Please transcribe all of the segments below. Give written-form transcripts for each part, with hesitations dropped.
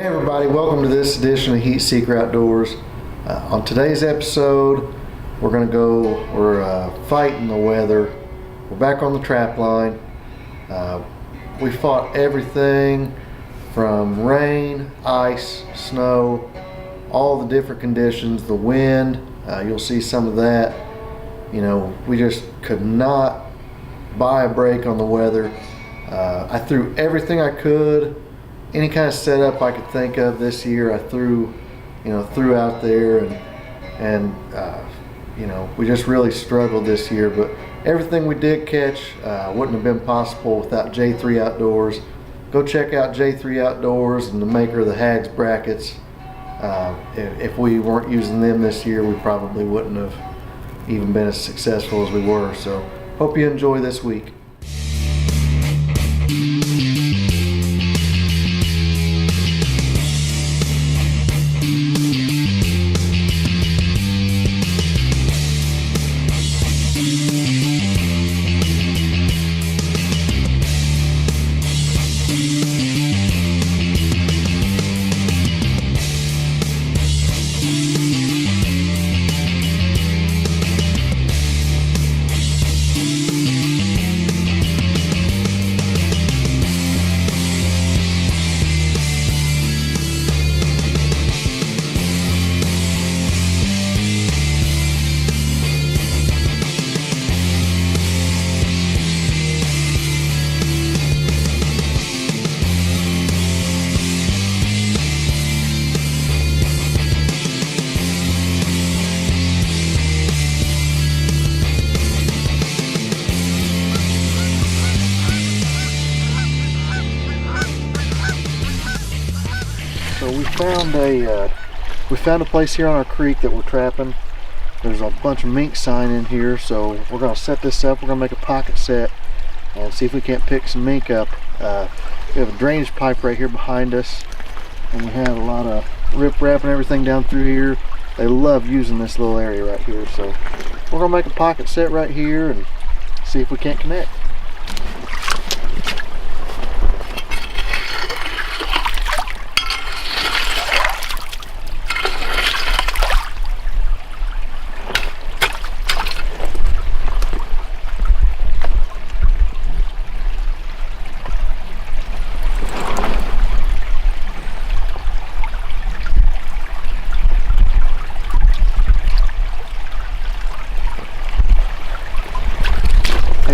Hey everybody, welcome to this edition of Heat Seeker Outdoors. On today's episode, we're fighting the weather. We're back on the trap line. We fought everything from rain, ice, snow, all the different conditions, the wind. You'll see some of that. You know, we just could not buy a break on the weather. I threw everything I could. Any kind of setup I could think of this year, I threw out there, and we just really struggled this year. But everything we did catch wouldn't have been possible without J3 Outdoors. Go check out J3 Outdoors and the maker of the Hags brackets. If we weren't using them this year, we probably wouldn't have even been as successful as we were. So hope you enjoy this week. So we found a place here on our creek that we're trapping. There's a bunch of mink sign in here, so we're gonna set this up. We're gonna make a pocket set and see if we can't pick some mink up. We have a drainage pipe right here behind us, and we have a lot of rip-rap and everything down through here. They love using this little area right here, so we're gonna make a pocket set right here and see if we can't connect.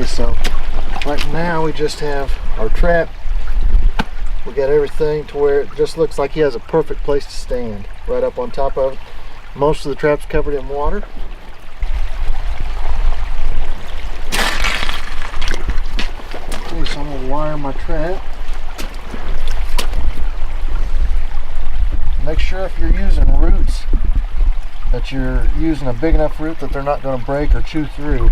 So right now we just have our trap. We got everything to where it just looks like he has a perfect place to stand right up on top of it. Most of the trap's covered in water. Okay, so I'm gonna wire my trap. Make sure if you're using roots that you're using a big enough root that they're not going to break or chew through.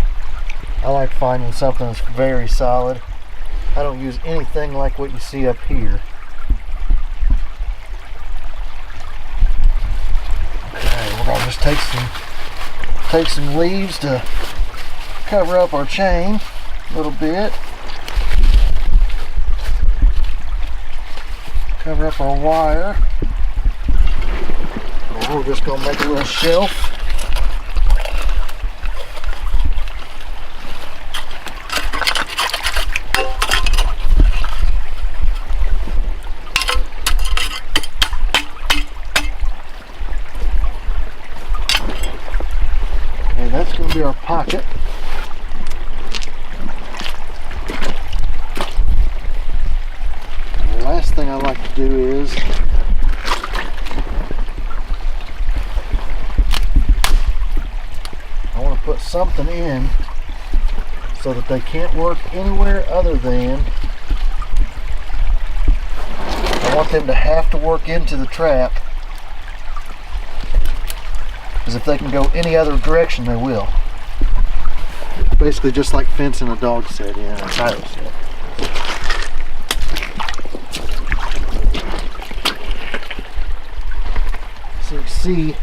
I like finding something that's very solid. I don't use anything like what you see up here. Okay, we're gonna just take some leaves to cover up our chain a little bit. Cover up our wire. And we're just gonna make a little shelf. That's going to be our pocket. And the last thing I like to do is I want to put something in so that they can't work anywhere other than I want them to have to work into the trap. Because if they can go any other direction, they will. Basically just like fencing a dog set in, a coyote set. So you see,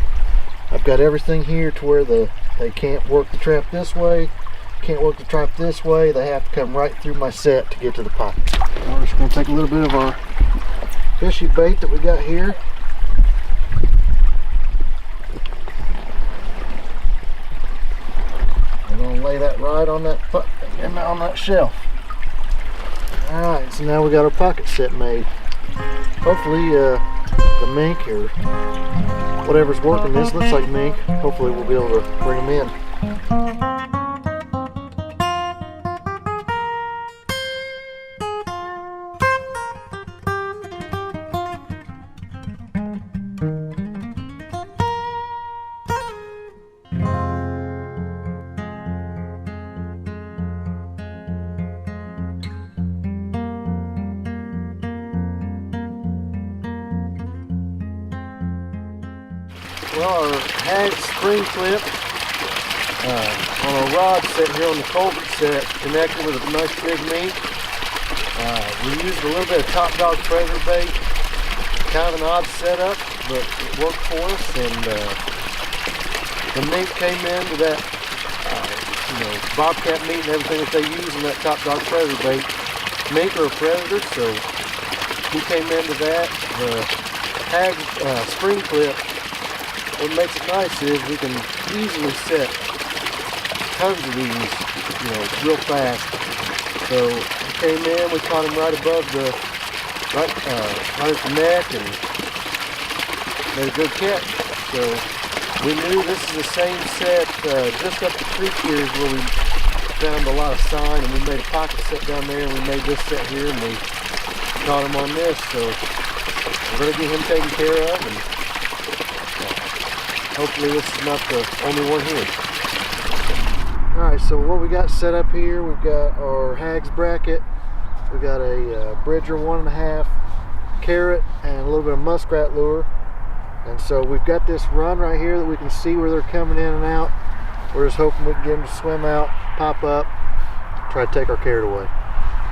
I've got everything here to where they can't work the trap this way, can't work the trap this way. They have to come right through my set to get to the pocket. We're just going to take a little bit of our fishy bait that we got here. I'm gonna lay that right on that on that shelf. Alright, so now we got our pocket set made. Hopefully the mink or whatever's working this looks like mink. Hopefully we'll be able to bring them in. Well, our hag spring clip on a rod set here on the culvert set, connected with a nice big mink. We used a little bit of Top Dog Predator bait. Kind of an odd setup, but it worked for us. And the mink came into that, bobcat meat and everything that they use in that Top Dog Predator bait. Mink are a predator, so he came into that. The hag spring clip. What makes it nice is we can easily set tons of these, real fast. So we came in, we caught him right above right at the neck, and made a good catch. So we knew this is the same set just up the creek here is where we found a lot of sign, and we made a pocket set down there, and we made this set here, and we caught him on this. So we're gonna get him taken care of, and hopefully this is not the only one here. Alright, so what we got set up here, we've got our hags bracket, we got a Bridger 1.5 carrot and a little bit of muskrat lure. And so we've got this run right here that we can see where they're coming in and out. We're just hoping we can get them to swim out, pop up, try to take our carrot away.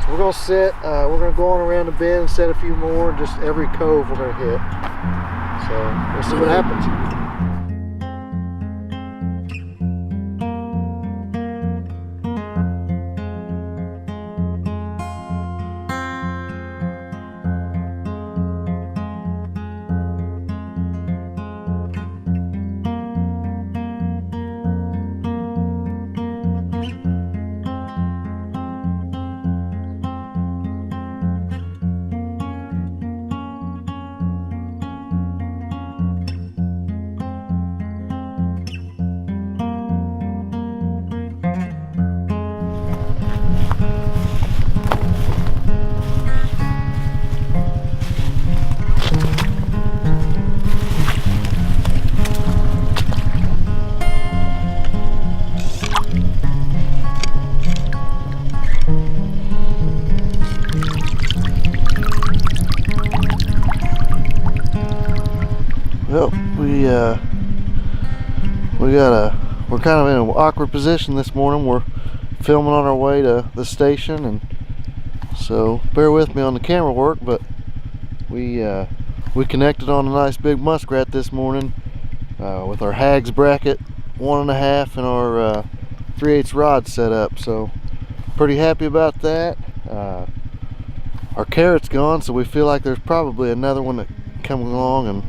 So we're going to set, we're going to go on around the bend and set a few more, just every cove we're going to hit. So we'll see what happens. Well, we're kind of in an awkward position this morning. We're filming on our way to the station, and so bear with me on the camera work, but we connected on a nice big muskrat this morning with our hags bracket 1.5 and our 3/8 rod set up. So pretty happy about that. Our carrot's gone, so we feel like there's probably another one that comes along, and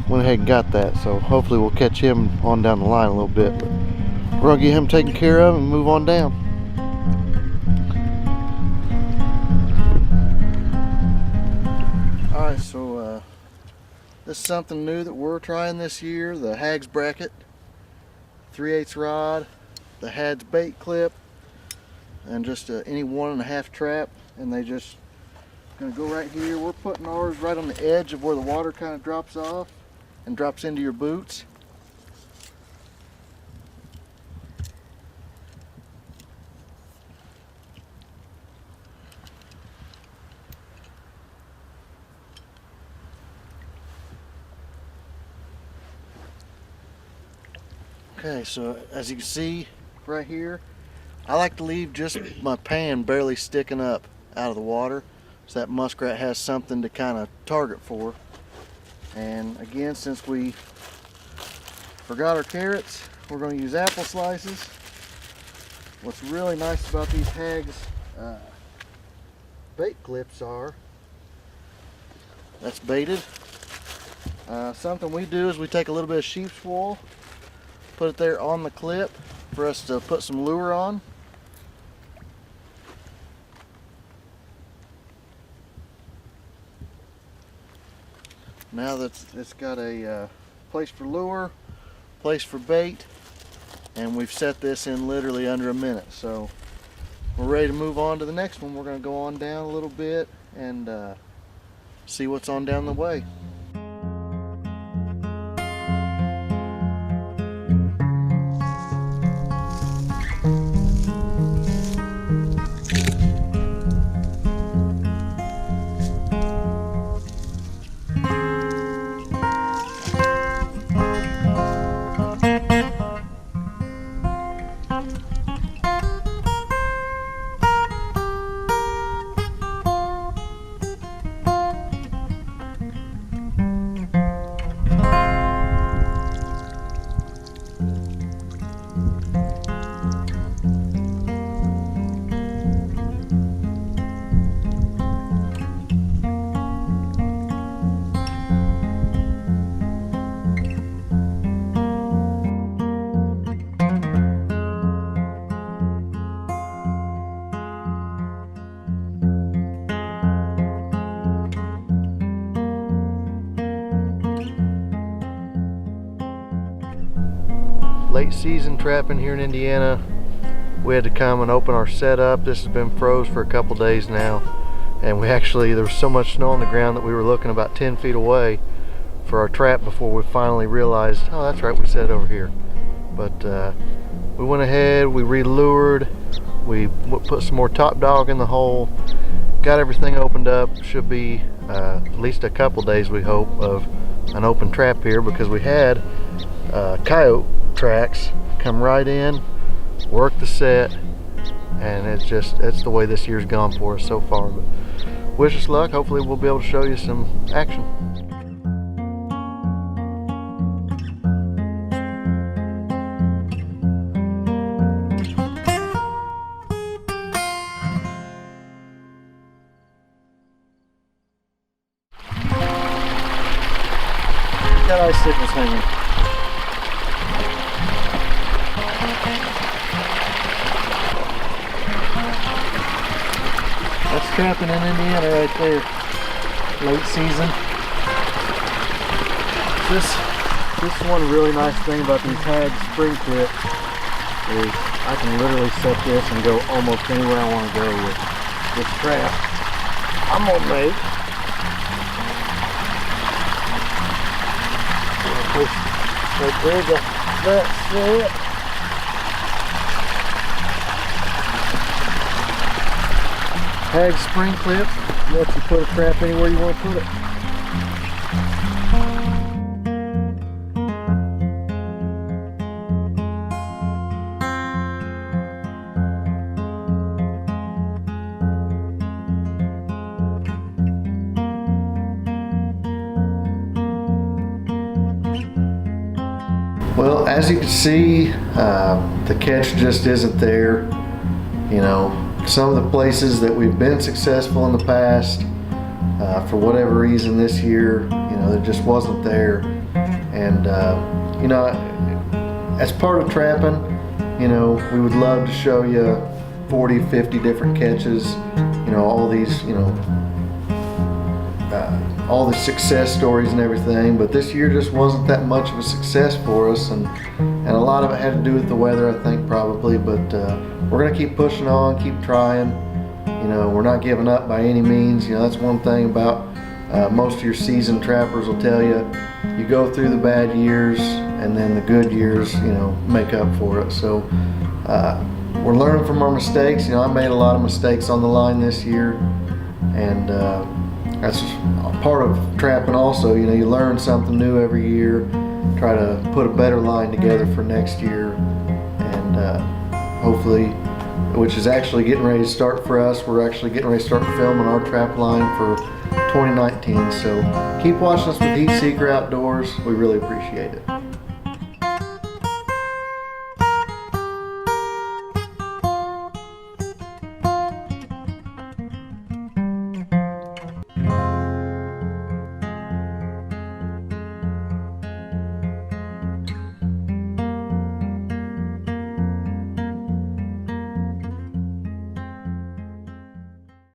went ahead and got that, so hopefully we'll catch him on down the line a little bit. But we're gonna get him taken care of and move on down. Alright, so this is something new that we're trying this year, the hags bracket, 3/8 rod, the hags bait clip, and just any 1.5 trap, and they just gonna go right here. We're putting ours right on the edge of where the water kind of drops off and drops into your boots. Okay, so as you can see right here, I like to leave just my pan barely sticking up out of the water, so that muskrat has something to kind of target for. And again, since we forgot our carrots, we're going to use apple slices. What's really nice about these hags bait clips are That's baited. Something we do is we take a little bit of sheep's wool, put it there on the clip for us to put some lure on. Now that it's got a place for lure, place for bait, and we've set this in literally under a minute. So we're ready to move on to the next one. We're going to go on down a little bit and see what's on down the way. Late season trapping here in Indiana. We had to come and open our setup. This has been froze for a couple days now, and there was so much snow on the ground that we were looking about 10 feet away for our trap before we finally realized, oh, that's right, we set it over here. But we went ahead, we re-lured, we put some more top dog in the hole, got everything opened up. Should be at least a couple days, we hope, of an open trap here, because we had coyote tracks come right in, work the set, and it's the way this year's gone for us so far. But wish us luck. Hopefully we'll be able to show you some action. Got ice sickles hanging. That's trapping in Indiana right there. Late season. This one really nice thing about these Frigid spring clips is I can literally set this and go almost anywhere I want to go with this trap. I'm gonna make. Right there, that's it. Frigid spring clip lets you put a trap anywhere you want to put it. Well, as you can see, the catch just isn't there. You know, some of the places that we've been successful in the past, for whatever reason this year, you know, it just wasn't there. And you know, as part of trapping, you know, we would love to show you 40, 50 different catches, you know, all these, you know, all the success stories and everything, but this year just wasn't that much of a success for us, and a lot of it had to do with the weather, I think, probably. But we're gonna keep pushing on, keep trying. You know, we're not giving up by any means. You know, that's one thing about most of your seasoned trappers will tell you. You go through the bad years, and then the good years, you know, make up for it. So we're learning from our mistakes. You know, I made a lot of mistakes on the line this year, and that's part of trapping also. You know, you learn something new every year, try to put a better line together for next year, and hopefully, which is actually getting ready to start for us, we're actually getting ready to start filming our trap line for 2019. So keep watching us with Heat Seeker Outdoors. We really appreciate it.